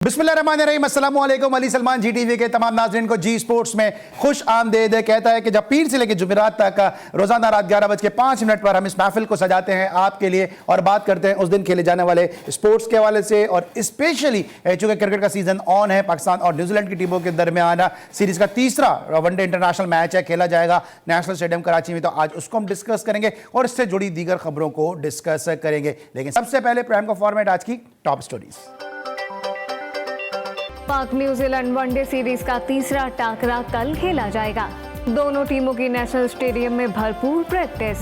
बिस्मिल्लाहिर्रहमानिर्रहीम, अस्सलाम वालेकुम। अली सलमान जी टीवी के तमाम नाज़रीन को जी स्पोर्ट्स में खुश आमदेद। कहता है कि जब पीर से लेकर जुमेरात तक रोजाना रात 11:05 पर हम इस महफिल को सजाते हैं आपके लिए और बात करते हैं उस दिन खेले जाने वाले स्पोर्ट्स के हवाले से। और स्पेशली चूंकि क्रिकेट का सीजन ऑन है, पाकिस्तान और न्यूजीलैंड की टीमों के दरमियान सीरीज का तीसरा वनडे इंटरनेशनल मैच है, खेला जाएगा नेशनल स्टेडियम कराची में। तो आज उसको हम डिस्कस करेंगे और इससे जुड़ी दीगर खबरों को डिस्कस करेंगे। लेकिन सबसे पहले प्रोग्राम का फॉर्मेट आज की टॉप स्टोरीज। पाक न्यूजीलैंड वनडे सीरीज का तीसरा टाकरा कल खेला जाएगा। दोनों टीमों की नेशनल स्टेडियम में भरपूर प्रैक्टिस।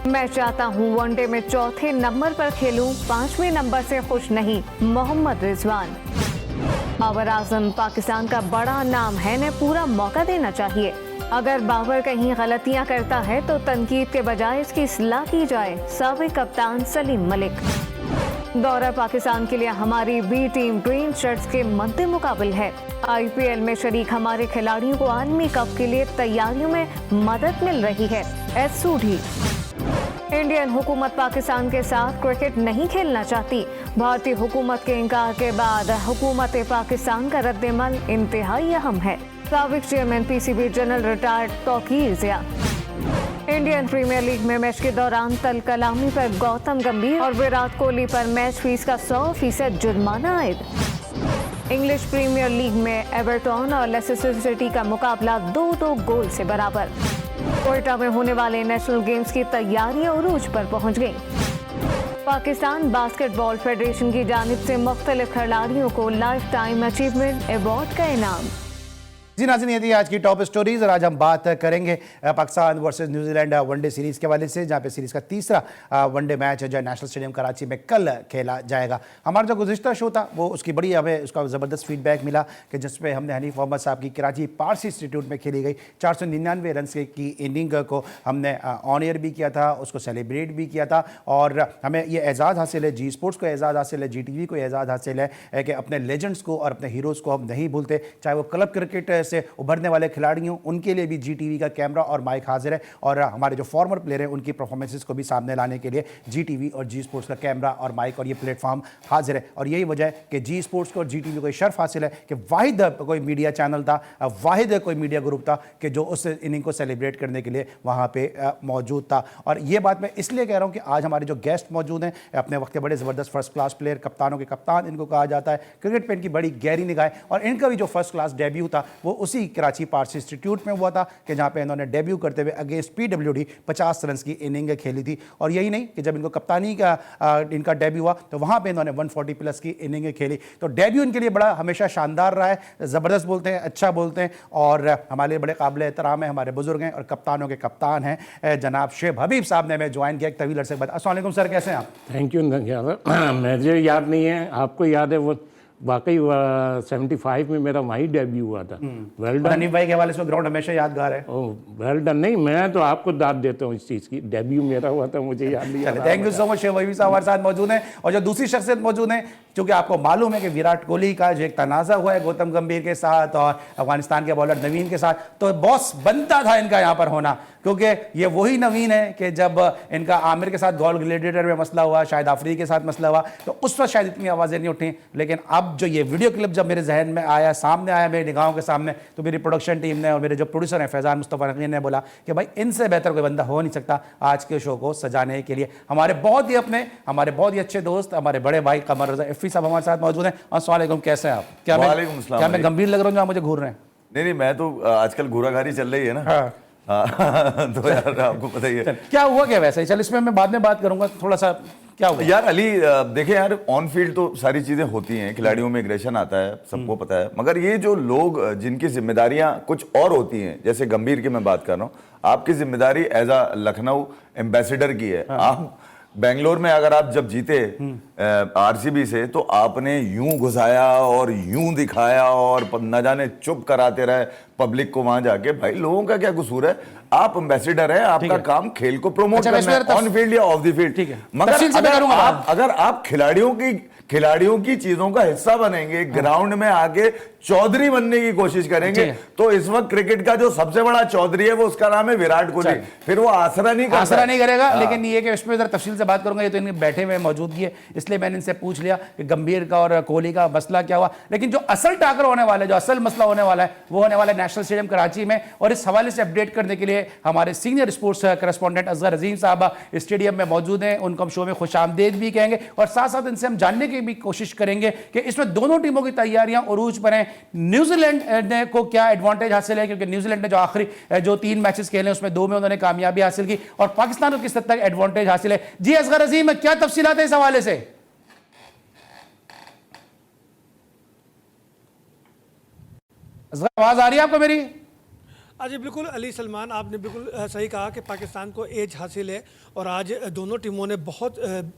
मैं चाहता हूं वनडे में चौथे नंबर पर खेलूं, 5वें नंबर से खुश नहीं, मोहम्मद रिजवान। बाबर आजम पाकिस्तान का बड़ा नाम है, ने पूरा मौका देना चाहिए। अगर बाबर कहीं गलतियां करता है तो तनकीद के बजाय इसकी इस्लाह की जाए, साबिक कप्तान सलीम मलिक। दौरा पाकिस्तान के लिए हमारी बी टीम ग्रीन शर्ट्स के मद्दे मुकाबिल है। IPL में शरीक हमारे खिलाड़ियों को आलमी कप के लिए तैयारियों में मदद मिल रही है, एस सूढ़ी। इंडियन हुकूमत पाकिस्तान के साथ क्रिकेट नहीं खेलना चाहती। भारतीय हुकूमत के इनकार के बाद हुकूमत पाकिस्तान का रद्देमल इंतहाई अहम है। साबिक chairman PCB general retired Tauqir Zia. Indian Premier League में मैच के दौरान तल कलामी पर गौतम गंभीर और विराट कोहली पर मैच फीस का 100% जुर्माना आयद। इंग्लिश प्रीमियर लीग में एवर्टन और लेस्टर सिटी का मुकाबला 2-2 गोल से बराबर। कोयटा में होने वाले नेशनल गेम्स की तैयारियां उरूज पर पहुंच गई। पाकिस्तान बास्केटबॉल फेडरेशन की जानिब से मुख्तलिफ खिलाड़ियों को लाइफ टाइम अचीवमेंट अवार्ड का इनाम। जी नाज़रीन, ये थी आज की टॉप स्टोरीज और आज हम बात करेंगे Pakistan versus New Zealand one day series के हवाले से, जहाँ पे सीरीज़ का तीसरा वनडे मैच जो है नेशनल स्टेडियम कराची में कल खेला जाएगा। हमारा जो गुज़िश्ता शो था वो उसकी बड़ी हमें उसका ज़बरदस्त फीडबैक मिला कि जिसपे हमने हनीफ मोहम्मद साहब की कराची पारसी इंस्टीट्यूट में खेली गई 499 रन की इनिंग को हमने ऑन एयर भी किया था, उसको सेलिब्रेट भी किया था। और हमें ये एजाज़ हासिल है, जी स्पोर्ट्स को एजाज़ हासिल है, GTV को एजाज़ हासिल है कि अपने लेजेंड्स को और अपने हीरोज़ को हम नहीं भूलते। चाहे वो क्लब क्रिकेट से उभरने वाले खिलाड़ियों, उनके लिए भी GTV का कैमरा और माइक हाजिर है। और हमारे जो फॉर्मर प्लेयर हैं उनकी परफॉर्मेंसेस को भी सामने लाने के लिए GTV और जी स्पोर्ट्स का कैमरा और माइक और ये प्लेटफॉर्म हाजिर है। और यही वजह है कि जी स्पोर्ट्स को और GTV को शर्फ हासिल है कि वाहिद कोई मीडिया चैनल था, वाहिद कोई मीडिया ग्रुप था कि जो उस इनिंग को सेलिब्रेट करने के लिए वहाँ पर मौजूद था। और ये बात मैं इसलिए कह रहा हूँ कि आज हमारे जो गेस्ट मौजूद हैं अपने वक्त के बड़े ज़बरदस्त फर्स्ट क्लास प्लेयर, कप्तानों के कप्तान इनको कहा जाता है। क्रिकेट पे इनकी बड़ी गहरी निगाह है और इनका भी जो फर्स्ट क्लास डेब्यू था वो उसी कराची पारसी इंस्टीट्यूट में हुआ था कि जहां पे इन्होंने डेब्यू करते हुए अगेंस्ट PWD 50 रन की इनिंग खेली थी। और यही नहीं कि जब इनको कप्तानी का इनका डेब्यू हुआ तो वहां पे इन्होंने 140+ की इनिंग खेली। तो डेब्यू इनके लिए बड़ा हमेशा शानदार रहा है, ज़बरदस्त बोलते हैं, अच्छा बोलते हैं और हमारे लिए बड़े काबिल एहतराम है, हमारे बुजुर्ग हैं और कप्तानों के कप्तान हैं जनाब शेब हबीब साहब ने हमें ज्वाइन किया एक तवील अरसे बाद। अस्सलाम वालेकुम सर, कैसे हैं आप? Thank you. मुझे याद नहीं है, आपको याद है? वो वाकई 75 में मेरा वहीं डेब्यू हुआ था। Well done. हनीफ भाई के हवाले से ग्राउंड हमेशा यादगार है। ओह वेल डन। नहीं, मैं तो आपको दाद देता हूँ इस चीज़ की, डेब्यू मेरा हुआ था, मुझे याद नहीं है। Thank you so much. Sheb Habib साहब हमारे साथ मौजूद हैं और जो दूसरी शख्सियत मौजूद हैं, क्योंकि आपको मालूम है कि विराट कोहली का जो एक तनाज़ा हुआ है गौतम गंभीर के साथ और अफगानिस्तान के बॉलर नवीन के साथ, तो बॉस बनता था इनका यहाँ पर होना, क्योंकि ये वही नवीन है कि जब इनका आमिर के साथ गोल ग्लेडिएटर में मसला हुआ, शायद आफरीदी के साथ मसला हुआ, तो उस वक्त शायद इतनी आवाज़ें नहीं उठी। लेकिन अब जो ये वीडियो क्लिप जब मेरे जहन में आया, सामने आया मेरी निगाहों के सामने, तो मेरी प्रोडक्शन टीम ने और मेरे जो प्रोड्यूसर हैं फैज़ान मुस्तफ़ा नकीन ने बोला कि भाई इनसे बेहतर कोई बंदा हो नहीं सकता आज के शो को सजाने के लिए। हमारे बहुत ही अच्छे दोस्त, हमारे बड़े भाई कमर रज़ा इफ़ी साहब हमारे साथ मौजूद हैं। अस्सलाम वालेकुम, कैसे हैं आप? क्या मैं गंभीर लग रहा हूँ जो आप मुझे घूर रहे हैं? नहीं, मैं तो आजकल घूराघारी चल रही है ना। हाँ। तो यार आपको पता ही है क्या हुआ क्या वैसे। चल इसमें मैं बाद में बात करूंगा, थोड़ा सा क्या हुआ यार। अली देखें यार, ऑन फील्ड तो सारी चीजें होती हैं, खिलाड़ियों में एग्रेशन आता है, सबको पता है, मगर ये जो लोग जिनकी जिम्मेदारियां कुछ और होती हैं, जैसे गंभीर की मैं बात कर रहा हूँ, आपकी जिम्मेदारी एज अ लखनऊ एम्बेसडर की है। आप बेंगलोर में अगर आप जब जीते RCB से, तो आपने यूं घुसाया और यूं दिखाया और न जाने चुप कराते रहे पब्लिक को वहां जाके। भाई लोगों का क्या कसूर है? आप एम्बेसडर हैं, आपका काम खेल को प्रमोट अच्छा, करना है, वैसे ऑन फील्ड या ऑफ द फील्ड। ठीक है, मगर तफसील से मैं करूंगा बात। अगर आप खिलाड़ियों की चीजों का हिस्सा बनेंगे, ग्राउंड में आगे चौधरी बनने की कोशिश करेंगे, तो इस वक्त क्रिकेट का जो सबसे बड़ा चौधरी है वो उसका नाम है विराट कोहली। फिर वो आसरा नहीं करेगा। लेकिन ये कि इसमें जरा तफसील से बात करूंगा, ये तो इनके बैठे हुए मौजूदगी है, इसलिए मैंने इनसे पूछ लिया कि गंभीर का और कोहली का मसला क्या हुआ। लेकिन जो असल टाकर होने वाला है, जो असल मसला होने वाला है, वो होने वाला है नेशनल स्टेडियम कराची में। और इस हवाले से अपडेट करने के लिए हमारे सीनियर स्पोर्ट्स करस्पॉन्डेंट असगर अजीम साहब स्टेडियम में मौजूद हैं। उनको हम शो में खुशामदीद भी कहेंगे और साथ साथ इनसे हम जानने की भी कोशिश करेंगे कि इसमें दोनों टीमों की तैयारियां उरूज पर हैं। न्यूजीलैंड को क्या एडवांटेज हासिल है, क्योंकि न्यूजीलैंड ने जो आखिरी 3 मैचेस खेले उसमें 2 में उन्होंने कामयाबी हासिल की, और पाकिस्तान को किस हद तक एडवांटेज हासिल है। जी असगर अजीम, क्या तफसीलात है इस हवाले से? असगर, आवाज आ रही है आपको मेरी? जी बिल्कुल अली सलमान, आपने बिल्कुल सही कहा कि पाकिस्तान को एज हासिल है और आज दोनों टीमों ने बहुत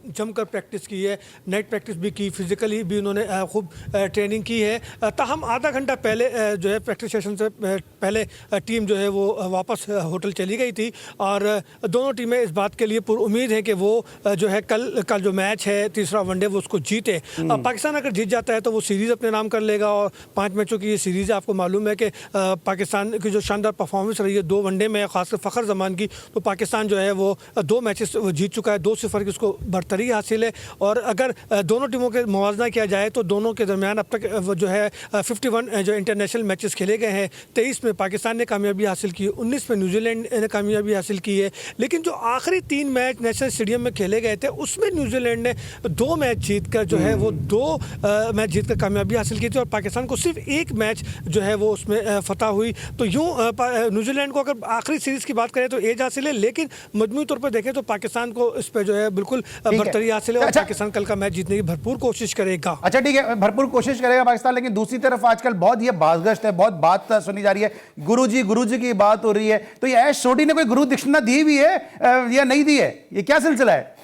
जमकर प्रैक्टिस की है, नेट प्रैक्टिस भी की, फिजिकली भी उन्होंने खूब ट्रेनिंग की है। ताहम आधा घंटा पहले जो है प्रैक्टिस सेशन से पहले टीम जो है वो वापस होटल चली गई थी और दोनों टीमें इस बात के लिए पुरुम्मीद हैं कि वो जो है कल का जो मैच है तीसरा वनडे वो उसको जीते। पाकिस्तान अगर जीत जाता है तो वो सीरीज़ अपने नाम कर लेगा और 5 मैचों की ये सीरीज़ है। आपको मालूम है कि पाकिस्तान की जो शानदार परफॉर्मेंस रही है 2 वनडे में, खासकर फ़खर जमान की, तो पाकिस्तान जो है वो 2 मैचेस जीत चुका है, 2-0 की उसको बढ़तरी हासिल है। और अगर दोनों टीमों के मुवाजना किया जाए तो दोनों के दरमियान अब तक वो जो है 51 जो इंटरनेशनल मैचेस खेले गए हैं। 23 में पाकिस्तान ने कामयाबी हासिल की, 19 में न्यूजीलैंड ने कामयाबी हासिल की है। लेकिन जो आखिरी 3 मैच नेशनल स्टेडियम में खेले गए थे उसमें न्यूजीलैंड ने 2 मैच जीत कर जो है वो 2 मैच जीत कर कामयाबी हासिल की थी और पाकिस्तान को सिर्फ 1 मैच जो है वो उसमें फतह हुई। तो यूँ न्यूजीलैंड को अगर आखिरी सीरीज की बात करें तो एज हासिल है, लेकिन मजमूई तौर पर देखें तो पाकिस्तान को इस पे जो है बिल्कुल बढ़तरी हासिल है और अच्छा, पाकिस्तान कल का मैच जीतने की भरपूर कोशिश करेगा। अच्छा ठीक है, भरपूर कोशिश करेगा पाकिस्तान, लेकिन दूसरी तरफ आजकल बहुत ये बाज़गश्त है, बहुत बात सुनी जा रही है, गुरुजी की बात हो रही है। तो ये ऐश सोडी ने कोई गुरु दक्षिणा दी भी है या नहीं दी है, ये क्या सिलसिला है?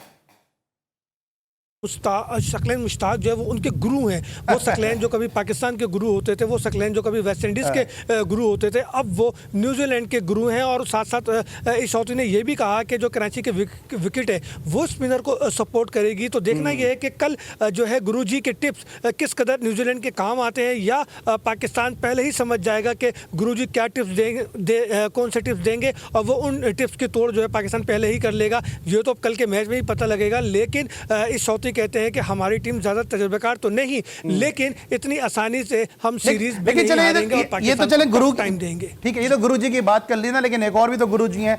शकलैन मुश्ताक जो है वो उनके गुरु हैं। वो शकलैन जो कभी पाकिस्तान के गुरु होते थे, वो शकलैन जो कभी वेस्ट इंडीज़ के गुरु होते थे, अब वो न्यूजीलैंड के गुरु हैं। और साथ साथ इस शौती ने यह भी कहा कि जो कराची के विकेट है वो स्पिनर को सपोर्ट करेगी। तो देखना यह है कि कल जो है गुरुजी के टिप्स किस कदर न्यूजीलैंड के काम आते हैं, या पाकिस्तान पहले ही समझ जाएगा कि गुरुजी क्या टिप्स देंगे, कौन से टिप्स देंगे, और वो उन टिप्स की तोड़ जो है पाकिस्तान पहले ही कर लेगा। ये तो अब कल के मैच में ही पता लगेगा। लेकिन इस शौती कहते हैं कि हमारी टीम ज्यादा तजुर्बेकार तो नहीं, लेकिन इतनी आसानी से हम सीरीज लेकिन चले ये तो चले गुरु टाइम देंगे। ठीक है, ये तो गुरुजी की बात कर ली ना, लेकिन एक और भी तो गुरुजी हैं,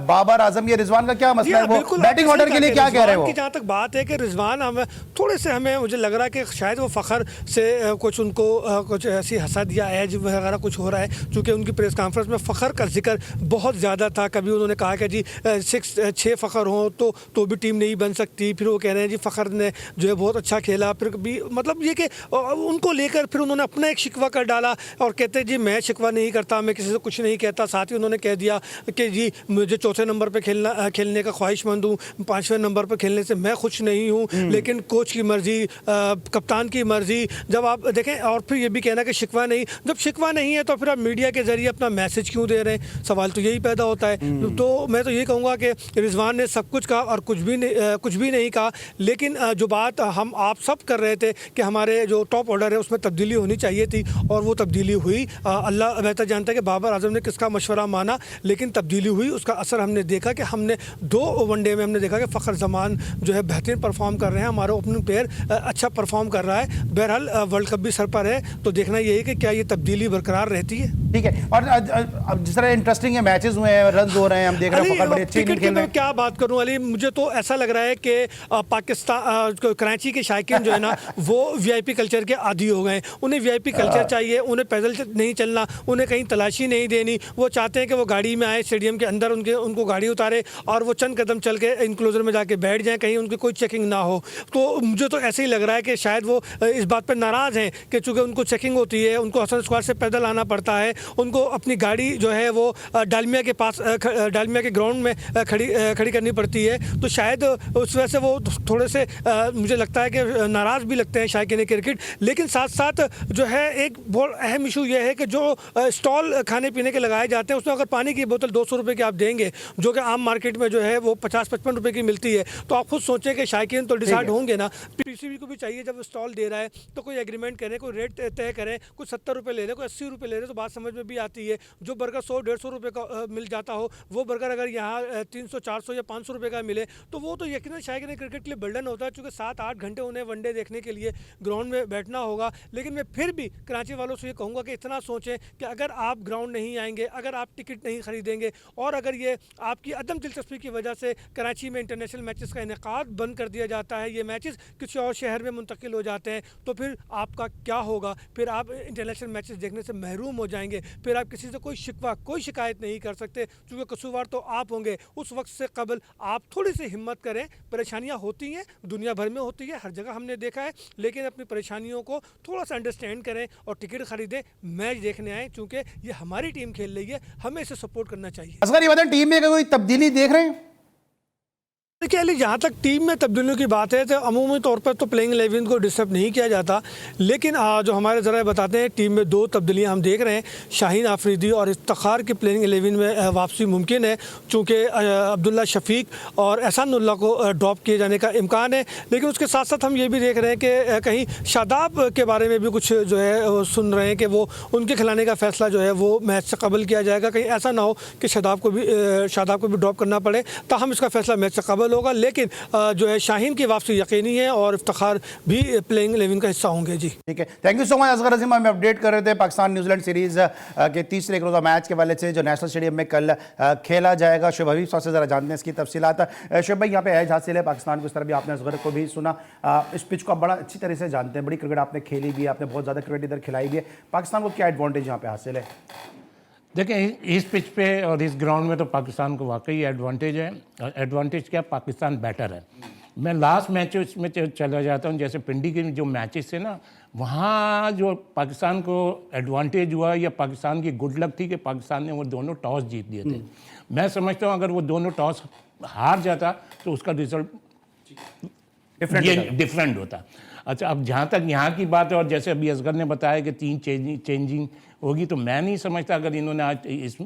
बाबर आजम। ये रिजवान का क्या मसला है, वो बैटिंग ऑर्डर के लिए क्या कह रहे हो? जहां तक बात है कि रिजवान हमें थोड़े से मुझे लग रहा है कि शायद वो फखर से कुछ उनको कुछ ऐसी हसद या एज वगैरह कुछ हो रहा है, क्योंकि उनकी प्रेस कॉन्फ्रेंस में फखर का जिक्र बहुत ज़्यादा था। कभी उन्होंने कहा कि जी 6 फखर हों तो भी टीम नहीं बन सकती, फिर वो कह रहे हैं जी फखर ने जो है बहुत अच्छा खेला, फिर भी मतलब ये कि उनको लेकर फिर उन्होंने अपना एक शिकवा कर डाला और कहते हैं जी मैं शिकवा नहीं करता, मैं किसी से कुछ नहीं कहता। साथ ही उन्होंने कह दिया कि जी मुझे 4थे नंबर पे खेलने का ख्वाहिशमंद हूँ, 5वें नंबर पे खेलने से मैं खुश नहीं हूँ, लेकिन कोच की मर्जी, कप्तान की मर्जी। जब आप देखें, और फिर ये भी कहना कि शिकवा नहीं, जब शिकवा नहीं है तो फिर आप मीडिया के जरिए अपना मैसेज क्यों दे रहे हैं? सवाल तो यही पैदा होता है। तो मैं तो यही कहूँगा कि रिजवान ने सब कुछ कहा और कुछ भी नहीं कहा, लेकिन जो बात हम आप सब कर रहे थे कि हमारे जो टॉप ऑर्डर है उसमें तब्दीली होनी चाहिए थी और वो तब्दीली हुई। अल्लाह बेहतर जानता है कि बाबर आजम ने किसका मशवरा माना, लेकिन तब्दीली हुई। उसका असर हमने देखा कि हमने 2 वनडे में हमने देखा कि फ़खर जमान जो है बेहतरीन परफॉर्म कर रहे हैं, हमारा ओपनिंग प्लेयर अच्छा परफॉर्म कर रहा है। बहरहाल वर्ल्ड कप भी सर पर है, तो देखना यही कि क्या ये तब्दीली बरकरार रहती है। ठीक है, और अब जिस तरह इंटरेस्टिंग है, मैचेस हुए हैं, रन हो रहे हैं, हम देख रहे हैं बड़े अच्छे खेल रहे हैं। क्या बात करूं अली, मुझे तो ऐसा लग रहा है कि पाकिस्तान कराची के शायकीन जो है ना वो वीआईपी कल्चर के आदी हो गए। उन्हें वीआईपी कल्चर चाहिए, उन्हें पैदल नहीं चलना, उन्हें कहीं तलाशी नहीं देनी। वो चाहते हैं कि वो गाड़ी में आए, स्टेडियम के अंदर उनको गाड़ी उतारे और वो चंद कदम चल के इंक्लोजर में जाके बैठ जाएं, कहीं उनकी कोई चेकिंग ना हो। तो मुझे तो ऐसे ही लग रहा है कि शायद वो इस बात पर नाराज़ हैं कि चूँकि उनको चेकिंग होती है, उनको हसन स्क्वायर से पैदल आना पड़ता है, उनको अपनी गाड़ी जो है वो डालमिया के पास डालमिया के ग्राउंड में खड़ी करनी पड़ती है। तो शायद उस वजह से वो थोड़े से मुझे लगता है कि नाराज़ भी लगते हैं शायकीन क्रिकेट। लेकिन साथ साथ जो है एक बहुत अहम इशू ये है कि जो स्टॉल खाने पीने के लगाए जाते हैं उसमें अगर पानी की बोतल 200 रुपये की आप देंगे, जो कि आम मार्केट में जो है वो 50-55 रुपये की मिलती है, तो आप खुद सोचें कि शायकीन तो डिसाइड होंगे ना। पीसीबी को भी चाहिए जब स्टॉल दे रहा है तो कोई एग्रीमेंट करें, कोई रेट तय करें। कुछ 70 रुपये ले रहे, कोई 80 रुपये ले रहे, तो बात समझ में भी आती है। जो बर्गर 100-150 रुपये का मिल जाता हो, वो बर्गर अगर यहाँ 300-400 या 500 रुपये का मिले तो वो तो यकीनन शायकीन क्रिकेट के लिए बर्डन होता है, क्योंकि 7-8 घंटे उन्हें वनडे देखने के लिए ग्राउंड में बैठना होगा। लेकिन मैं फिर भी कराची वालों से ये कहूँगा कि इतना सोचें कि अगर आप ग्राउंड नहीं आएंगे, अगर आप टिकट नहीं खरीदेंगे और अगर ये आपकी अदम दिलचस्पी की वजह से कराची में इंटरनेशनल मैचेस का इनेकाद बंद कर दिया जाता है, ये मैचेस किसी और शहर में मुंतकिल हो जाते हैं, तो फिर आपका क्या होगा? फिर आप इंटरनेशनल मैचेस देखने से महरूम हो जाएंगे। फिर आप किसी से कोई शिकवा, कोई शिकायत नहीं कर सकते, क्योंकि कसूरवार तो आप होंगे। उस वक्त से कबल आप थोड़ी सी हिम्मत करें। परेशानियाँ होती हैं, दुनिया भर में होती है, हर जगह हमने देखा है, लेकिन अपनी परेशानियों को थोड़ा सा अंडरस्टैंड करें और टिकट खरीदें, मैच देखने आएँ, क्योंकि ये हमारी टीम खेल रही है, हमें इसे सपोर्ट करना चाहिए। असगर ये बताएं, टीम में कोई तब्दीली देख रहे हैं? देखिए अली, जहाँ तक टीम में तब्दीलियों की बात है तो अमूमी तौर पर तो प्लेइंग 11 को डिस्टर्ब नहीं किया जाता, लेकिन जो हमारे ज़रा बताते हैं टीम में 2 तब्दीलियाँ हम देख रहे हैं। शाहीन आफरीदी और इफ्तिखार की प्लेइंग 11 में वापसी मुमकिन है, चूँकि अब्दुल्ला शफीक और एहसानुल्लाह को ड्रॉप किए जाने का इम्कान है। लेकिन उसके साथ साथ हम ये भी देख रहे हैं कि कहीं शादाब के बारे में भी कुछ जो है सुन रहे हैं कि वो उनके खिलाने का फ़ैसला जो है वो मैच से कबल किया जाएगा। कहीं ऐसा ना हो कि शादाब को भी ड्रॉप करना पड़े, ताहम इसका फ़ैसला मैच से कबल होगा। लेकिन जो है शाहीन की वापसी यकीनी है और इफ्तिखार भी प्लेइंग 11 का हिस्सा होंगे। जी ठीक है, thank you so much Asghar Azeem. हमें अपडेट कर रहे थे पाकिस्तान न्यूजीलैंड सीरीज़ के तीसरे एक रोज़ा मैच के वाले से जो नेशनल स्टेडियम में कल खेला जाएगा। शुभ हबीब साहब से ज़रा जानते हैं इसकी तफसीलात। शुभ भाई, यहाँ पे एज हासिल है पाकिस्तान को, इस तरह भी आपने असगर को भी सुना। इस पिच को आप बड़ा अच्छी तरह से जानते हैं, बड़ी क्रिकेट आपने खेली भी है, आपने बहुत ज़्यादा क्रिकेट इधर खिलाई भी है। पाकिस्तान को क्या एडवांटेज यहाँ पे हासिल है? देखें, इस पिच पे और इस ग्राउंड में तो पाकिस्तान को वाकई एडवांटेज है। एडवांटेज क्या, पाकिस्तान बेटर है। मैं लास्ट मैच में चला जाता हूँ, जैसे पिंडी के जो मैचेस थे ना, वहाँ जो पाकिस्तान को एडवांटेज हुआ या पाकिस्तान की गुड लक थी कि पाकिस्तान ने वो दोनों टॉस जीत लिए थे। मैं समझता हूँ अगर वो दोनों टॉस हार जाता तो उसका रिजल्ट डिफरेंट होता। अच्छा, अब जहाँ तक यहाँ की बात है और जैसे अभी असगर ने बताया कि 3 चेंजिंग होगी, तो मैं नहीं समझता अगर इन्होंने आज इस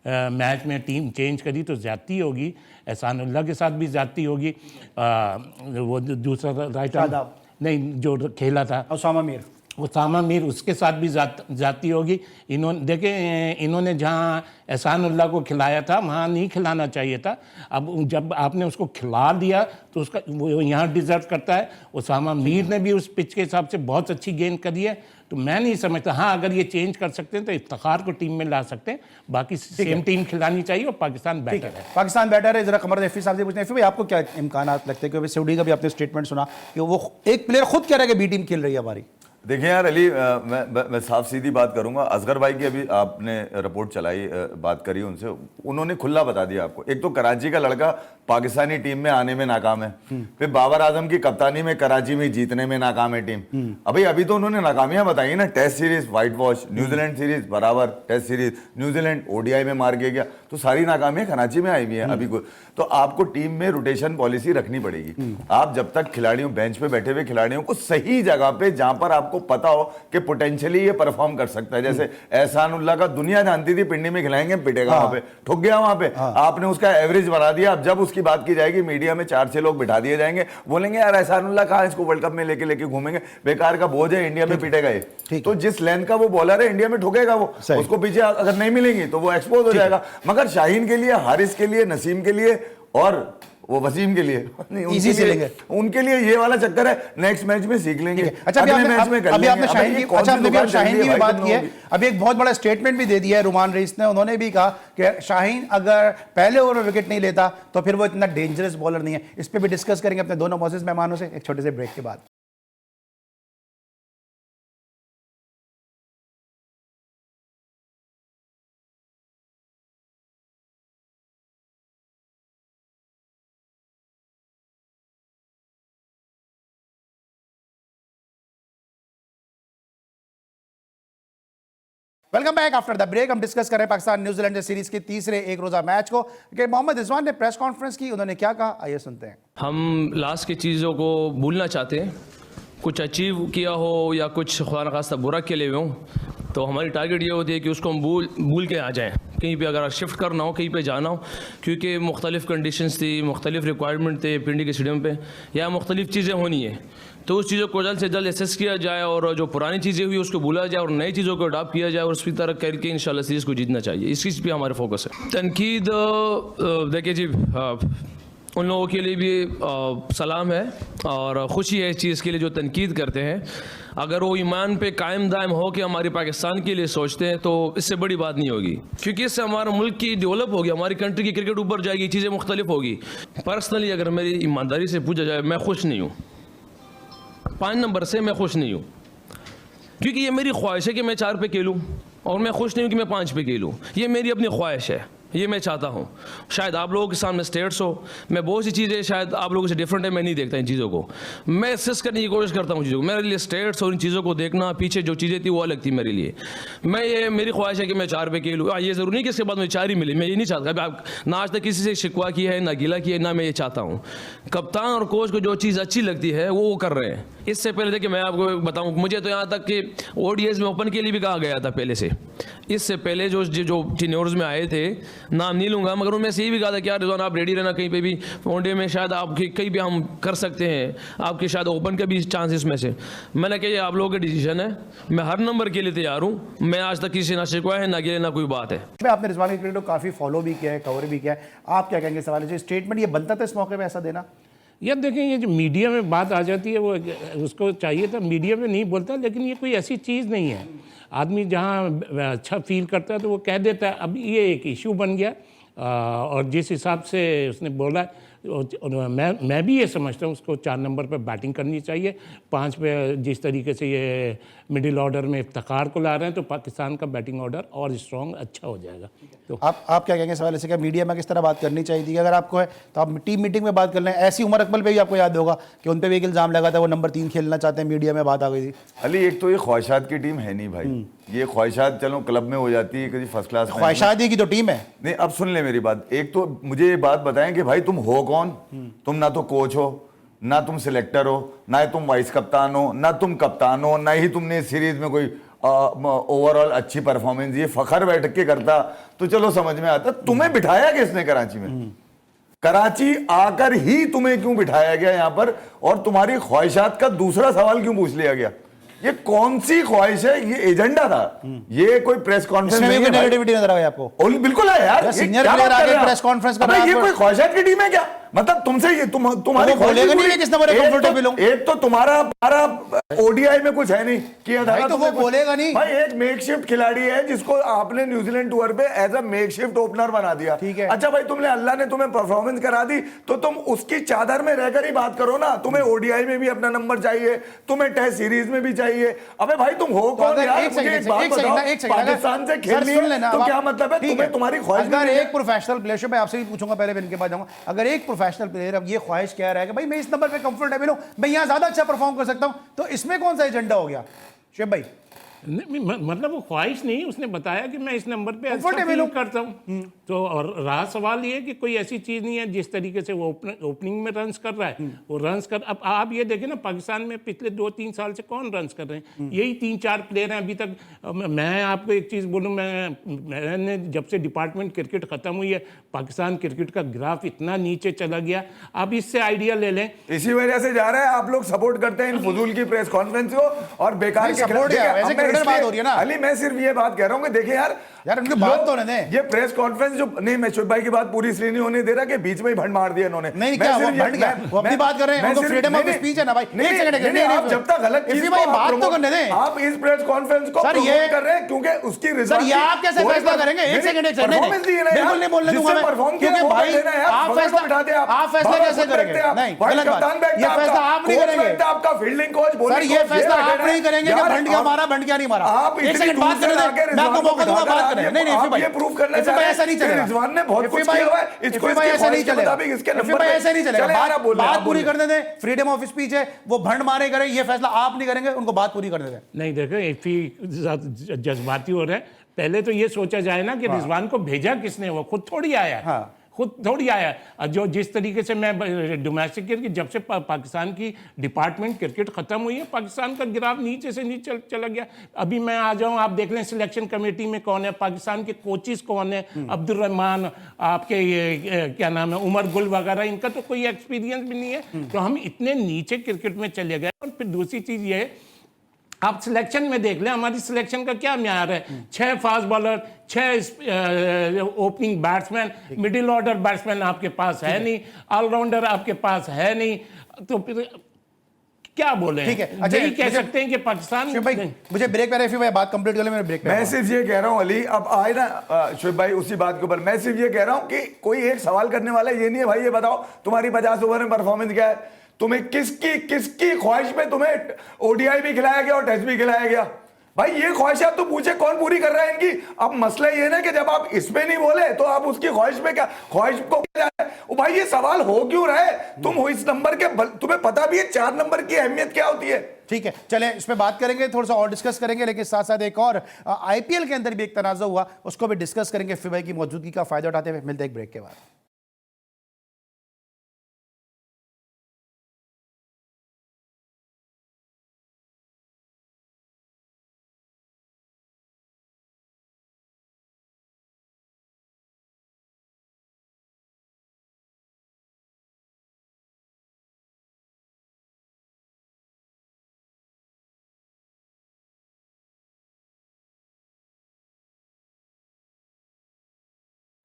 मैच में टीम चेंज करी तो ज़्यादती होगी। एहसानुल्लाह के साथ भी ज़्यादती होगी। वो दूसरा राइटर नहीं जो खेला था उसामा मीर, उसके साथ भी जाती होगी। इन्होंने जहाँ एहसानुल्लाह को खिलाया था वहाँ नहीं खिलाना चाहिए था। अब जब आपने उसको खिला दिया तो उसका वो यहाँ डिज़र्व करता है। उसामा मीर ने भी उस पिच के हिसाब से बहुत अच्छी गेंद करी है, तो मैं नहीं समझता। हाँ, अगर ये चेंज कर सकते हैं तो इफ्तिखार को टीम में ला सकते हैं, बाकी सेम टीम खिलानी चाहिए और पाकिस्तान बेटर है। पाकिस्तान बेटर है। जरा कमर एफी साहब से पूछते हैं, एफी भाई आपको क्या इम्कान लगते हैं? क्योंकि सऊदी का भी आपने स्टेटमेंट सुना कि वो एक प्लेयर खुद कह रहा है कि बी टीम खेल रही है हमारी। देखिए यार अली, मैं साफ सीधी बात करूंगा। असगर भाई की अभी आपने रिपोर्ट चलाई, बात करी उनसे, उन्होंने खुला बता दिया आपको। एक तो कराची का लड़का पाकिस्तानी टीम में आने में नाकाम है, फिर बाबर आजम की कप्तानी में कराची में जीतने में नाकाम है टीम। अभी तो उन्होंने नाकामियां बताई ना, test series whitewash, New Zealand series बराबर, टेस्ट सीरीज न्यूजीलैंड ओडीआई में मार के गया, तो सारी नाकामियां कराची में आई हुई हैं अभी को। तो आपको टीम में रोटेशन पॉलिसी रखनी पड़ेगी। आप जब तक खिलाड़ियों, बेंच पे बैठे हुए खिलाड़ियों को सही जगह पे, जहां पर आपको पता हो कि पोटेंशियली ये परफॉर्म कर सकता है, जैसे एहसानुल्लाह का दुनिया जानती थी पिंडी में खिलाएंगे पिटेगा, वहां पे ठुक गया, वहां पे आपने उसका एवरेज बना दिया। अब जब उसकी बात की जाएगी मीडिया में 4-6 लोग बिठा दिए जाएंगे, बोलेंगे यार एहसानुल्लाह कहां, इसको वर्ल्ड कप में लेके घूमेंगे, बेकार का बोझ है, इंडिया में पिटेगा ये। तो जिस लेंथ का वो बॉलर है इंडिया में ठोकेगा वो, उसको पीछे अगर नहीं मिलेंगी तो वो एक्सपोज हो जाएगा। मगर शाहीन के लिए, हारिस के लिए, नसीम के लिए और वो वसीम के लिए उनके लिए ये वाला चक्कर है, नेक्स्ट मैच में सीख लेंगे। अच्छा, अभी आपने शाहीन की भी बात की है। अभी एक बहुत बड़ा स्टेटमेंट भी दे दिया है रुमान रईस ने। उन्होंने भी कहा कि शाहीन अगर पहले ओवर में विकेट नहीं लेता तो फिर वो इतना डेंजरस बॉलर नहीं है। इस पर भी डिस्कस करेंगे अपने दोनों मौजूद मेहमानों से एक छोटे से ब्रेक के बाद। Welcome back after the break. हम डिस्कस कर रहे हैं पाकिस्तान न्यूजीलैंड सीरीज के तीसरे एक रोजा मैच को कि मोहम्मद रिजवान ने प्रेस कॉन्फ्रेंस की, उन्होंने क्या कहा, आइए सुनते हैं। हम लास्ट की चीज़ों को भूलना चाहते हैं, कुछ अचीव किया हो या कुछ खुदा न खास्ता बुरा के लिए हो, तो हमारी टारगेट ये होती है कि उसको हम भूल के आ जाएं। कहीं पे अगर शिफ्ट करना हो, कहीं पे जाना हो, क्योंकि मुख्तलिफ कंडीशंस थी, मुख्तलिफ रिक्वायरमेंट थे पिंडी के स्टेडियम पे, या मुख्तलिफ चीज़ें होनी है, तो उस चीज़ों को जल्द से जल्द एसेस किया जाए और जो पुरानी चीज़ें हुई उसको भूला जाए और नई चीज़ों को अडॉप्ट किया जाए और उसी तरह करके इंशाल्लाह सीरीज़ को जीतना चाहिए। इस चीज़ पे हमारा फोकस है। तनकीद देखिए जी, उन लोगों के लिए भी सलाम है और ख़ुशी है इस चीज़ के लिए जो तनकीद करते हैं। अगर वो ईमान पे कायम दायम हो कि हमारे पाकिस्तान के लिए सोचते हैं तो इससे बड़ी बात नहीं होगी, क्योंकि इससे हमारा मुल्क की डेवलप होगी, हमारी कंट्री की क्रिकेट ऊपर जाएगी, चीज़ें मुख्तलिफ होगी। पर्सनली अगर मेरी ईमानदारी से पूछा जाए, मैं खुश नहीं हूँ। 5 नंबर से मैं खुश नहीं हूँ, क्योंकि ये मेरी ख्वाहिश है कि मैं 4 पे खेलूँ और मैं खुश नहीं हूँ कि मैं 5 पे खेलूँ। ये मेरी अपनी ख्वाहिश है, ये मैं चाहता हूँ। शायद आप लोगों के सामने स्टेट्स हो, मैं बहुत सी चीज़ें शायद आप लोगों से डिफरेंट है, मैं नहीं देखता इन चीज़ों को, मैं एसेस करने की कोशिश करता हूँ चीज़ों को। मेरे लिए स्टेट्स और इन चीज़ों को देखना, पीछे जो चीज़ें थी वो अलग थी मेरे लिए। मेरी ख्वाहिश है कि मैं 4 पे खेलूँ। ये ज़रूरी नहीं कि इसके बाद मुझे 4 ही मिले, मैं ये नहीं चाहता। आप ना आज तक किसी से शिकवा किया है, ना गिला किया है, ना मैं ये चाहता हूँ। कप्तान और कोच को जो चीज़ अच्छी लगती है वो कर रहे हैं। इससे पहले देखिए मैं आपको बताऊँ, मुझे तो यहाँ तक कि ODIs में ओपन के लिए भी कहा गया था पहले से। इससे पहले जो टीनियर्स में आए थे, नाम नहीं लूँगा, मगर उनमें से ये भी कहा था कि यार रिजवान आप रेडी रहना, कहीं पे भी वनडे में शायद आप कहीं भी हम कर सकते हैं, आपके शायद ओपन के भी चांसेस में से। मैंने कहा ये आप लोगों का डिसीजन है, मैं हर नंबर के लिए तैयार हूँ। मैं आज तक किसी ना शिकवा है, ना गिले, ना कोई बात है। आपने रिजवान की क्रिकेट को काफ़ी फॉलो भी किया है, कवर भी किया है, आप क्या कहेंगे सवाल है, जो स्टेटमेंट ये बनता था इस मौके पर ऐसा देना? यार देखें, ये जो मीडिया में बात आ जाती है वो उसको चाहिए था, मीडिया में नहीं बोलता, लेकिन ये कोई ऐसी चीज़ नहीं है। आदमी जहाँ अच्छा फील करता है तो वो कह देता है। अब ये एक इशू बन गया और जिस हिसाब से उसने बोला, मैं भी ये समझता हूँ उसको 4 नंबर पर बैटिंग करनी चाहिए। 5 पे जिस तरीके से ये मिडिल ऑर्डर में इफ्तिखार को ला रहे हैं तो पाकिस्तान का बैटिंग ऑर्डर और स्ट्रॉन्ग अच्छा हो जाएगा। तो आप क्या कहेंगे सवाल ऐसे, क्या मीडिया में किस तरह बात करनी चाहिए थी? अगर आपको है तो आप टीम मीटिंग में बात कर लें। ऐसी उमर अकमल पे भी आपको याद होगा कि उन पर भी एक इल्ज़ाम लगा था, वो नंबर 3 खेलना चाहते हैं, मीडिया में बात आ गई थी। अली, एक तो ये ख्वाहिशात की टीम है नहीं भाई, ये ख्वाहिशात चलो क्लब में हो जाती है, किसी फर्स्ट क्लास ख्वाहिशात की तो टीम है। नहीं, अब सुन ले मेरी बात। एक तो मुझे ये बात बताएं कि भाई तुम हो कौन? तुम ना तो कोच हो, ना तुम सिलेक्टर हो, ना तुम वाइस कप्तान हो, ना तुम कप्तान हो, ना ही तुमने सीरीज में कोई ओवरऑल अच्छी परफॉर्मेंस। ये फखर बैठ के करता तो चलो समझ में आता। तुम्हें बिठाया किसने कराची में? कराची आकर ही तुम्हें क्यों बिठाया गया यहाँ पर? और तुम्हारी ख्वाहिशात का दूसरा सवाल क्यों पूछ लिया गया? ये कौन सी ख्वाहिश है? ये एजेंडा था, ये कोई प्रेस कॉन्फ्रेंस नहीं है। नेगेटिविटी नजर आई आपको? बिल्कुल है यार, सीनियर प्लेयर आके प्रेस कॉन्फ्रेंस कर रहा है। ये कोई ख्वाहिशात की टीम है क्या? मतलब तुमसे ये तुम्हारी बोलेगा नहीं किस नंबर पे कंफर्टेबल हूं। एक तो तुम्हारा ODI में कुछ है नहीं किया था, तो वो बोलेगा नहीं भाई। एक मेकशिफ्ट खिलाड़ी है जिसको आपने न्यूजीलैंड टूर पे एज अ मेकशिफ्ट ओपनर बना दिया, ठीक है। अच्छा भाई, तुमने अल्लाह ने तुम्हें परफॉर्मेंस करा दी तो तुम उसकी चादर में रहकर ही बात करो ना। तुम्हें ODI में भी अपना नंबर चाहिए, तुम्हें टेस्ट सीरीज में भी चाहिए। अबे भाई तुम हो कौन यार? मुझे एक बात बताओ, पाकिस्तान से खेल लिया तो क्या मतलब है? तुम्हें तुम्हारी ख्वाहिश। अगर एक प्रोफेशनल प्लेयर, मैं आपसे भी पूछूंगा पहले, मैं इनके पास जाऊंगा, अगर एक प्रोफेशनल प्लेयर अब ये ख्वाहिश कह रहा है कि भाई मैं इस नंबर पे कंफर्टेबल हूं, मैं यहां ज्यादा अच्छा परफॉर्म कर सकता हूं, तो इसमें कौन सा एजेंडा हो गया शेब भाई? मतलब वो ख्वाहिश नहीं, उसने बताया कि मैं इस नंबर पे अच्छा फील करता हूँ। तो और रहा सवाल ये कि कोई ऐसी चीज़ नहीं है जिस तरीके से वो ओपनिंग में रन्स कर रहा है, वो रन्स कर। अब आप ये देखें ना, पाकिस्तान में पिछले 2-3 साल से कौन रन्स कर रहे हैं? यही 3-4 प्लेयर हैं अभी तक। मैं आपको एक चीज़ बोलूँ, मैंने जब से डिपार्टमेंट क्रिकेट ख़त्म हुई है, पाकिस्तान क्रिकेट का ग्राफ इतना नीचे चला गया। आप इससे आइडिया ले लें। इसी वजह से जा रहा है, आप लोग सपोर्ट करते हैं इन फजूल की प्रेस कॉन्फ्रेंस को और बेकार के बात हो रही है ना। अली, मैं सिर्फ ये बात कह रहा हूँ कि देखिए यार उनकी बात तो नहीं, ये प्रेस कॉन्फ्रेंस जो नहीं, मैं शुभ भाई की बात पूरी इसलिए नहीं होने दे रहा कि बीच में ही भंड मार दिया इन्होंने। नहीं, क्या वो भंड क्या? वो अपनी बात कर रहे हैं, उनको फ्रीडम ऑफ स्पीच है ना भाई। एक सेकंड, आप जब तक गलत चीज भाई बात तो करने दें। आप इस प्रेस कॉन्फ्रेंस को प्रमोट कर रहे हैं क्योंकि उसकी रिजल्ट। सर ये आप कैसे फैसला करेंगे? एक सेकंड, बिल्कुल नहीं बोलने दूंगा मैं, क्योंकि भाई आप फैसला कैसे करेंगे? नहीं, गलत बात। ये फैसला आप नहीं करेंगे। आपका फील्डिंग कोच बोले, सर ये फैसला आप नहीं करेंगे कि भंड क्या मारा, भंड क्या नहीं मारा। आप एक सेकंड बात करने दे, मैं आपको मौका दूंगा बात करने। नहीं आप ये प्रूव करना चाह रहे हैं ऐसा नहीं चलेगा। रिजवान ने बहुत कुछ किया हुआ है, इसको ऐसा नहीं चलेगा, ऐसा नहीं चलेगा। बात पूरी करने दे, फ्रीडम ऑफ स्पीच है, वो भंड मारे करें, ये फैसला आप नहीं करेंगे, उनको बात पूरी करने दें। नहीं देखो, इफ़ी जज्बाती हो रहे हैं। पहले तो ये सोचा जाए ना कि रिजवान को भेजा किसने, वो खुद थोड़ी आया, खुद थोड़ी आया। जो जिस तरीके से मैं डोमेस्टिक क्रिकेट, जब से पाकिस्तान की डिपार्टमेंट क्रिकेट खत्म हुई है, पाकिस्तान का ग्राफ नीचे से नीचे चला गया। अभी मैं आ जाऊं, आप देख लें सिलेक्शन कमेटी में कौन है, पाकिस्तान के कोचिज कौन है, अब्दुल रहमान, आपके ये क्या नाम है, उमर गुल वगैरह, इनका तो कोई एक्सपीरियंस भी नहीं है। तो हम इतने नीचे क्रिकेट में चले गए। और फिर दूसरी चीज़ ये, आप सिलेक्शन में देख लें, हमारी सिलेक्शन का क्या म्यार है? 6 fast bowler, 6 opening batsman, middle order batsman आपके पास है नहीं, ऑलराउंडर आपके पास है नहीं, तो फिर क्या बोले? ठीक है, अच्छा, यही कह सकते हैं कि पाकिस्तान। शुएब भाई, मुझे ब्रेक पे रफी भाई बात कंप्लीट कर ले, मेरे ब्रेक पे। मैं सिर्फ ये कह रहा हूं अली, अब आए ना शुएब भाई उसी बात के ऊपर, मैं सिर्फ ये कह रहा हूं कि कोई एक सवाल करने वाला ये नहीं है भाई ये बताओ तुम्हारी 50 ओवर में परफॉर्मेंस क्या है, तुम्हें किसकी ख्वाहिश में तुम्हें ओडीआई भी खिलाया गया और टेस्ट भी खिलाया गया? भाई ये ख्वाहिश आप तो पूछे कौन पूरी कर रहा है इनकी? अब मसला ये ना कि जब आप इसमें नहीं बोले तो आप उसकी ख्वाहिश में क्या, ख्वाहिश को क्या जाए? ओ भाई ये सवाल हो क्यों रहा है? तुम हो इस नंबर के, तुम्हें पता भी है 4 नंबर की अहमियत क्या होती है। ठीक है, चलें इस पे बात करेंगे, थोड़ा सा और डिस्कस करेंगे, लेकिन साथ साथ एक और आईपीएल के अंदर भी एक तनाज़ा हुआ, उसको भी डिस्कस करेंगे फिर भाई की मौजूदगी का फायदा उठाते हुए। मिलते हैं एक ब्रेक के बाद।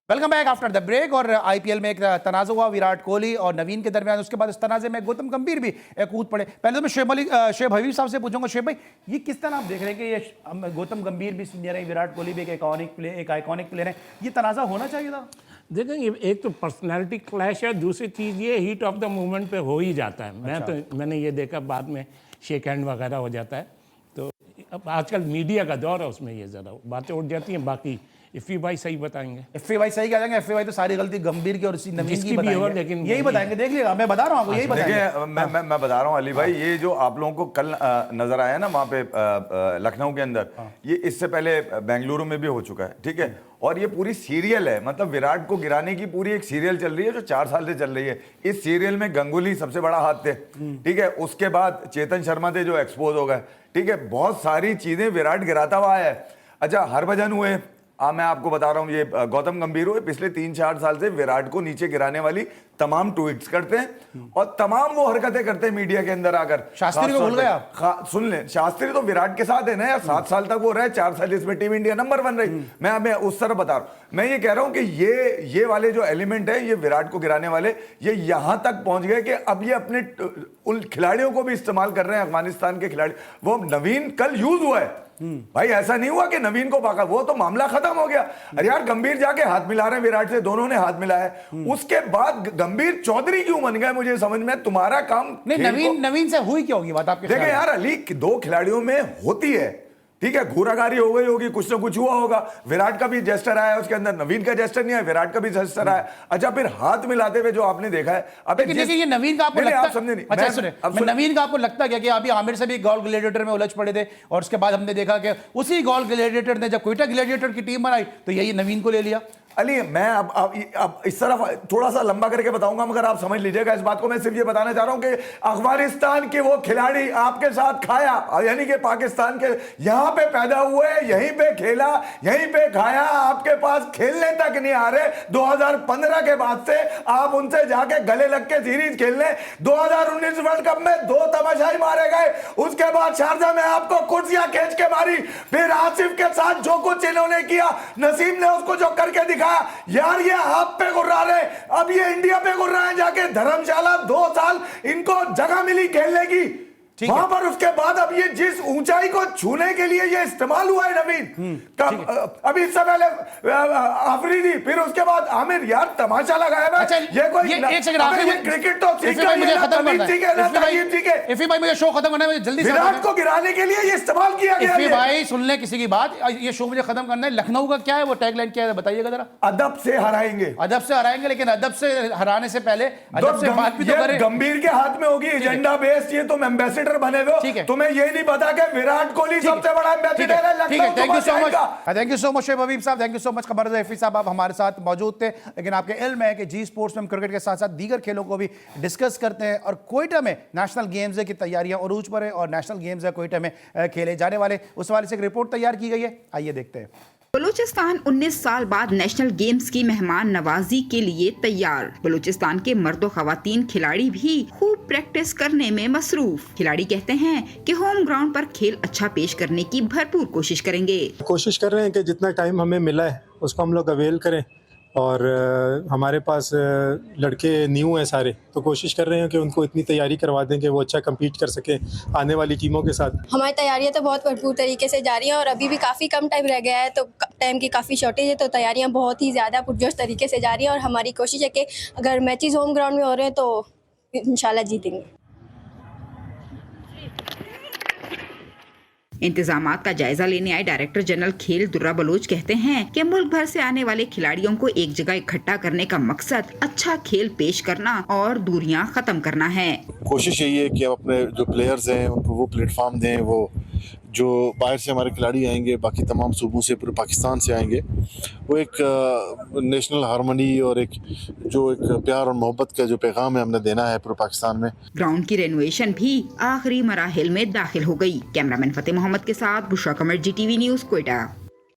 Welcome back after the break. और आईपीएल में एक तनाज़ा हुआ विराट कोहली और नवीन के दरमियान, उसके बाद इस तनाज़े में गौतम गंभीर भी कूद पड़े। पहले तो मैं शुएब हबीब साहब से पूछूंगा, शुएब भाई ये किस तरह आप देख रहे हैं कि ये गौतम गंभीर भी सीनियर है, विराट कोहली भी एक आइकॉनिक प्लेयर है, ये तनाज़ा होना चाहिए था? देखें, एक तो पर्सनैलिटी क्लैश है, दूसरी चीज़ ये हीट ऑफ द मोमेंट पे हो ही जाता है। मैंने ये देखा, बाद में शेक हैंड वगैरह हो जाता है। तो अब आजकल मीडिया का दौर है, उसमें ये ज़रा बातें उठ जाती हैं। बाकी इफ़ी भाई सही बताएंगे, इफ़ी भाई सही कह जाएंगे। इफ़ी भाई तो सारी गलती गंभीर की और इसी नवीन की बताएंगे, लेकिन यही बताएंगे, देख लिएगा, मैं बता रहा हूँ आपको, यही बताएंगे। मैं बता रहा हूँ अली भाई, ये जो आप लोगों को कल नजर आया ना वहाँ पे लखनऊ के अंदर, ये इससे पहले बेंगलुरु में भी हो चुका है, ठीक है। और ये पूरी सीरियल है, मतलब विराट को गिराने की पूरी एक सीरियल चल रही है जो 4 साल से चल रही है। इस सीरियल में गंगुली सबसे बड़ा हाथ थे, ठीक है। उसके बाद चेतन शर्मा थे जो एक्सपोज हो गए, ठीक है। बहुत सारी चीजें विराट गिराता हुआ है। अच्छा, हरभजन हुए, मैं आपको बता रहा हूं, ये गौतम गंभीर हुए, पिछले 3-4 साल से विराट को नीचे गिराने वाली तमाम ट्वीट्स करते हैं और तमाम वो हरकतें करते हैं मीडिया के अंदर आकर। शास्त्री को भूल गया, सुन ले, शास्त्री तो विराट के साथ है ना यार, 7 साल तक वो रहे, 4 साल इसमें टीम इंडिया नंबर 1 रही। मैं उस तरह बता रहा हूं, मैं ये कह रहा हूं कि ये वाले जो एलिमेंट है, ये विराट को गिराने वाले, ये यहां तक पहुंच गए कि अब ये अपने उन खिलाड़ियों को भी इस्तेमाल कर रहे हैं, अफगानिस्तान के खिलाड़ी। वो नवीन कल यूज हुआ है भाई, ऐसा नहीं हुआ कि नवीन को पाका, वो तो मामला खत्म हो गया। अरे यार, गंभीर जाके हाथ मिला रहे हैं विराट से, दोनों ने हाथ मिलाया है। उसके बाद गंभीर चौधरी क्यों बन गए, मुझे समझ में, तुम्हारा काम नहीं, नवीन से हुई क्या होगी बात आपके? देखिए यार अली, 2 खिलाड़ियों में होती है, ठीक है, घूराघारी हो गई होगी, कुछ ना कुछ हुआ होगा। विराट का भी जेस्टर आया उसके अंदर, नवीन का जेस्टर नहीं है, विराट का भी जेस्टर आया। अच्छा, फिर हाथ मिलाते हुए जो आपने देखा है, अब देखिए ये नवीन का आपको लगता है, आप समझे नहीं। अच्छा सुने, नवीन का आपको लगता है कि अभी आमिर से भी गोल ग्लैडिएटर में उलझ पड़े थे, और उसके बाद हमने देखा कि उसी गोल ग्लैडिएटर ने जब क्वेटा ग्लैडिएटर की टीम बनाई तो यही नवीन को ले लिया। अली, मैं अब इस तरफ थोड़ा सा लंबा करके बताऊंगा, मगर आप समझ लीजिएगा इस बात को। मैं सिर्फ ये बताना चाह रहा हूं कि अफगानिस्तान के वो खिलाड़ी आपके साथ खाया, यानी कि पाकिस्तान के यहां पे पैदा हुए, यहीं पे खेला, यहीं पे खाया, आपके पास खेलने तक नहीं आ रहे। 2015 के बाद से आप उनसे जाके गले लग के सीरीज खेलने, 2019 वर्ल्ड कप में 2 तमाशाई मारे गए, उसके बाद शारजा में आपको कुर्सियां खींच के मारी, फिर आसिफ के साथ जो कुछ इन्होंने किया, नसीम ने उसको जो करके दिखा यार, ये आप पे गुर्रा रहे, अब ये इंडिया पे गुर्रा है, जाके धर्मशाला 2 साल इनको जगह मिली खेलने की। ठीक है। वहां पर उसके बाद अब ये जिस ऊंचाई को छूने के लिए ये इस्तेमाल हुआ है नवीन अभी इससे पहले आफरीदी, फिर उसके बाद आमिर, यार तमाशा लगाया है। अच्छा, ये कोई एक सेकंड, आखिर ये क्रिकेट तो इफ़ी भाई मुझे खत्म करना है। इफ़ी भाई मुझे शो खत्म करना है, मुझे जल्दी से विराट को गिराने के लिए ये इस्तेमाल किया गया इफ़ी है। भाई सुन ले किसी की बात, ये शो मुझे खत्म करना है। लखनऊ का क्या है वो टैगलाइन, क्या है बताइएगा जरा। अदब से हराएंगे। अदब से हराएंगे, लेकिन अदब से हराने से पहले अदब से बात भी तो करें। गंभीर के हाथ में होगी एजेंडा बेस्ड, ये तुम एम्बेसडर बने हो, ठीक है। तुम्हें ये नहीं पता कि विराट कोहली सबसे बड़ा एम्बेसडर है। ठीक है, थैंक यू सो मच, जाएगा। Thank you so much Sheb Habib साहब, थैंक यू सो मच। कमर रफ़ी साहब आप हमारे साथ मौजूद थे, लेकिन आपके इल्म है कि जी स्पोर्ट्स में हम क्रिकेट के साथ साथ दीगर खेलों को भी डिस्कस करते हैं। और कोयटा में नेशनल गेम्स की तैयारियां अरूज पर है और नेशनल गेम्स कोयटा में खेले जाने वाले, उस हवाले से एक रिपोर्ट तैयार की गई है, आइए देखते हैं। बलूचिस्तान 19 साल बाद नेशनल गेम्स की मेहमान नवाजी के लिए तैयार। बलूचिस्तान के मर्द और खवातीन खिलाड़ी भी खूब प्रैक्टिस करने में मसरूफ। खिलाड़ी कहते हैं कि होम ग्राउंड पर खेल अच्छा पेश करने की भरपूर कोशिश करेंगे। कोशिश कर रहे हैं कि जितना टाइम हमें मिला है उसको हम लोग अवेल करें, और हमारे पास लड़के न्यू हैं सारे, तो कोशिश कर रहे हैं कि उनको इतनी तैयारी करवा दें कि वो अच्छा compete कर सके आने वाली टीमों के साथ। हमारी तैयारियां तो बहुत भरपूर तरीके से जा रही हैं और अभी भी काफ़ी कम टाइम रह गया है, तो टाइम की काफ़ी शॉर्टेज है, तो तैयारियां बहुत ही ज़्यादा पुरजोश तरीके से जा रही हैं और हमारी कोशिश है कि अगर मैचेस होम ग्राउंड में हो रहे हैं तो इंशाल्लाह जीतेंगे। इंतजामात का जायजा लेने आए डायरेक्टर जनरल खेल दुर्रा बलोच कहते हैं कि मुल्क भर से आने वाले खिलाड़ियों को एक जगह इकट्ठा करने का मकसद अच्छा खेल पेश करना और दूरियां खत्म करना है। कोशिश यही है कि हम अपने जो प्लेयर्स हैं उनको वो प्लेटफॉर्म दें, वो जो बाहर से हमारे खिलाड़ी आएंगे, बाकी तमाम सूबों से, पूरे पाकिस्तान से आएंगे, वो एक नेशनल हारमोनी और एक प्यार और मोहब्बत का जो पैगाम है हमने देना है पूरे पाकिस्तान में। ग्राउंड की रेनोवेशन भी आखिरी मराहिल में दाखिल हो गई। कैमरामैन फतेह मोहम्मद के साथ बुशरा कमर, GTV न्यूज़, कोयटा।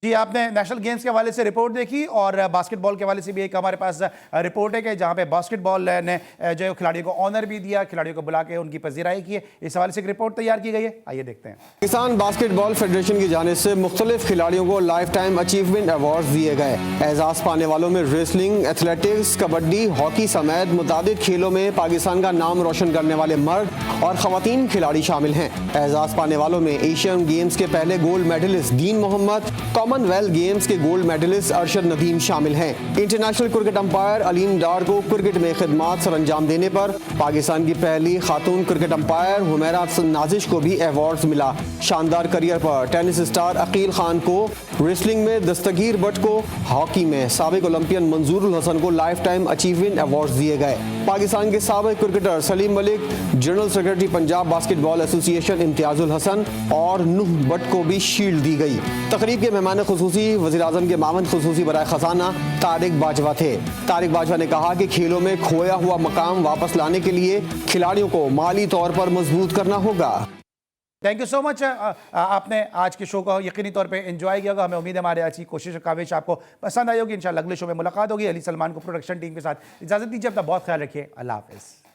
जी, आपने नेशनल गेम्स के हवाले से रिपोर्ट देखी और बास्केटबॉल के हवाले से भी एक हमारे पास रिपोर्ट है कि जहां पे बास्केटबॉल ने जो खिलाड़ियों को ऑनर भी दिया, खिलाड़ियों को बुला के उनकी पजीराई की है, इस हवाले से एक रिपोर्ट तैयार की गई है, आइए देखते हैं। पाकिस्तान बास्केटबॉल फेडरेशन की जानिब से मुख्तलिफ खिलाड़ियों को लाइफ टाइम अचीवमेंट अवार्ड दिए गए। एजाज पाने वालों में रेसलिंग, एथलेटिक्स, कबड्डी, हॉकी समेत मुताबिक खेलों में पाकिस्तान का नाम रोशन करने वाले मर्द और खवातीन खिलाड़ी शामिल हैं। एजाज पाने वालों में एशियन गेम्स के पहले गोल्ड मेडलिस्ट दीन मोहम्मद, कॉमनवेल्थ गेम्स के गोल्ड मेडलिस्ट अरशद नदीम शामिल हैं। इंटरनेशनल क्रिकेट अंपायर अलीम डार को क्रिकेट में खिदमात सर अंजाम देने पर पाकिस्तान की पहली खातून क्रिकेट अंपायर हुमैरा नाजिश को भी अवार्ड मिला। शानदार करियर पर टेनिस स्टार अकील खान को, रेसलिंग में दस्तगीर भट्ट को, हॉकी में साबिक ओलंपियन मंजूरुल हसन को लाइफ टाइम अचीवमेंट अवार्ड दिए गए। पाकिस्तान के साबिक cricketer Salim Malik, general secretary Punjab basketball association Imtiazul Hasan और नूह भट्ट को भी शील्ड दी गई। तकरीब के मेहमान खुसूसी वज़ीर आज़म के मामन खुसूसी बराए खजाना तारिक बाजवा थे। तारिक बाजवा ने कहा कि खेलों में खोया हुआ मकाम वापस लाने के लिए खिलाड़ियों को माली तौर पर मजबूत करना होगा। Thank you so much. आपने आज के शो को यकीनी तौर पे एंजॉय किया होगा, हमें उम्मीद है हमारे आज की कोशिश और काविश आपको पसंद आई होगी। इंशाल्लाह अगले शो में मुलाकात होगी। अली सलमान को प्रोडक्शन टीम के साथ इजाज़त दीजिए, अपना बहुत ख्याल रखिए, अल्लाह हाफ़िज़।